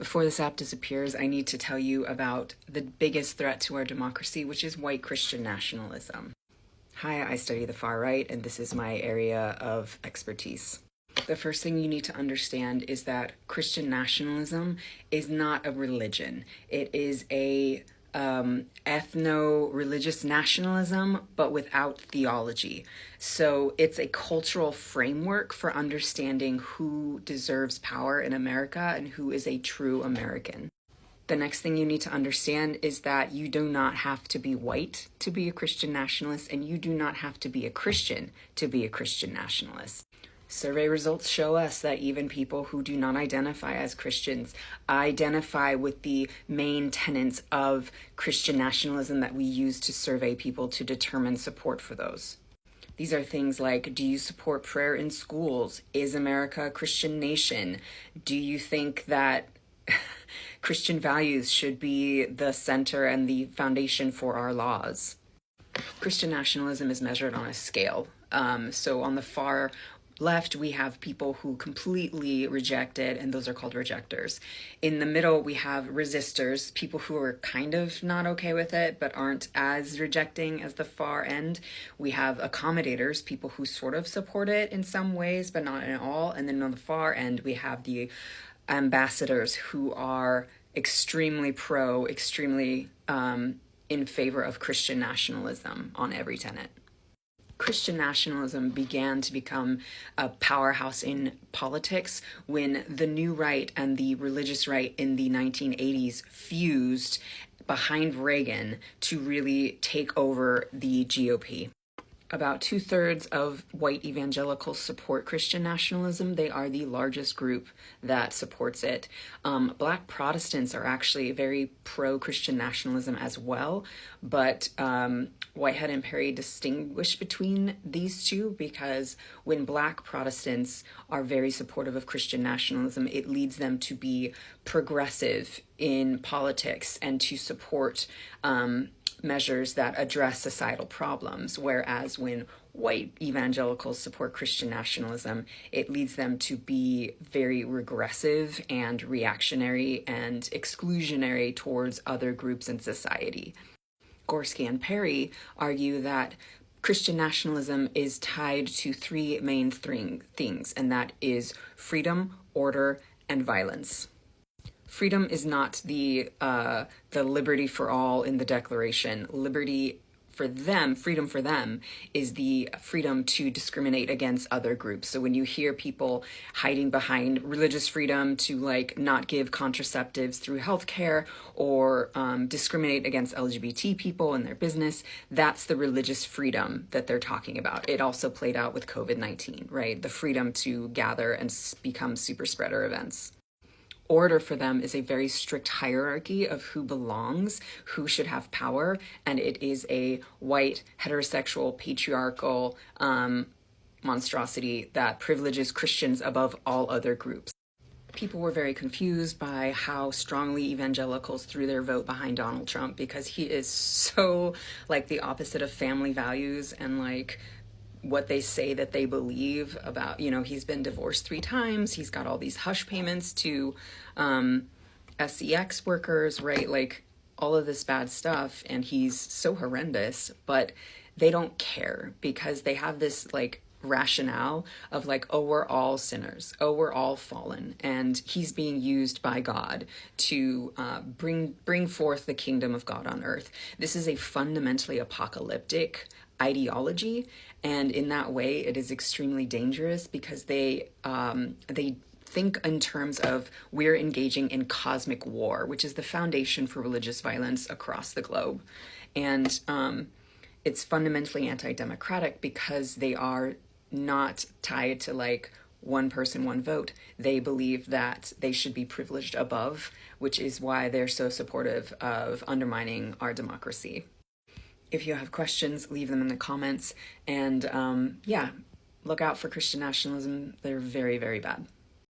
Before this app disappears, I need to tell you about the biggest threat to our democracy, which is white Christian nationalism. Hi, I study the far right, and this is my area of expertise. The first thing you need to understand is that Christian nationalism is not a religion. It is a ethno-religious nationalism, but without theology. So it's a cultural framework for understanding who deserves power in America and who is a true American. The next thing you need to understand is that you do not have to be white to be a Christian nationalist, and you do not have to be a Christian to be a Christian nationalist. Survey results show us that even people who do not identify as Christians identify with the main tenets of Christian nationalism that we use to survey people to determine support for those. These are things like, do you support prayer in schools? Is America a Christian nation? Do you think that Christian values should be the center and the foundation for our laws? Christian nationalism is measured on a scale. So on the far left, we have people who completely reject it, and those are called rejectors. In the middle, we have resistors, people who are kind of not okay with it, but aren't as rejecting as the far end. We have accommodators, people who sort of support it in some ways, but not in all. And then on the far end, we have the ambassadors who are extremely pro, extremely in favor of Christian nationalism on every tenet. Christian nationalism began to become a powerhouse in politics when the new right and the religious right in the 1980s fused behind Reagan to really take over the GOP. About 2/3 of white evangelicals support Christian nationalism. They are the largest group that supports it. Black Protestants are actually very pro-Christian nationalism as well, but Whitehead and Perry distinguish between these two because when Black Protestants are very supportive of Christian nationalism, it leads them to be progressive in politics and to support measures that address societal problems, whereas when white evangelicals support Christian nationalism, it leads them to be very regressive and reactionary and exclusionary towards other groups in society. Gorski and Perry argue that Christian nationalism is tied to three main things, and that is freedom, order, and violence. Freedom is not the liberty for all in the Declaration. Freedom for them is the freedom to discriminate against other groups. So when you hear people hiding behind religious freedom to not give contraceptives through healthcare or discriminate against LGBT people in their business, that's the religious freedom that they're talking about. It also played out with COVID-19, right? The freedom to gather and become super spreader events. Order for them is a very strict hierarchy of who belongs, who should have power, and it is a white, heterosexual, patriarchal monstrosity that privileges Christians above all other groups. People were very confused by how strongly evangelicals threw their vote behind Donald Trump because he is so the opposite of family values and what they say that they believe about, he's been divorced 3 times. He's got all these hush payments to SEX workers, right? All of this bad stuff. And he's so horrendous, but they don't care because they have this rationale of oh, we're all sinners. Oh, we're all fallen. And he's being used by God to bring forth the kingdom of God on earth. This is a fundamentally apocalyptic ideology, and in that way it is extremely dangerous because they think in terms of we're engaging in cosmic war, which is the foundation for religious violence across the globe. And it's fundamentally anti-democratic because they are not tied to one person, one vote. They believe that they should be privileged above, which is why they're so supportive of undermining our democracy. If you have questions, leave them in the comments. And yeah, look out for Christian nationalism. They're very, very bad.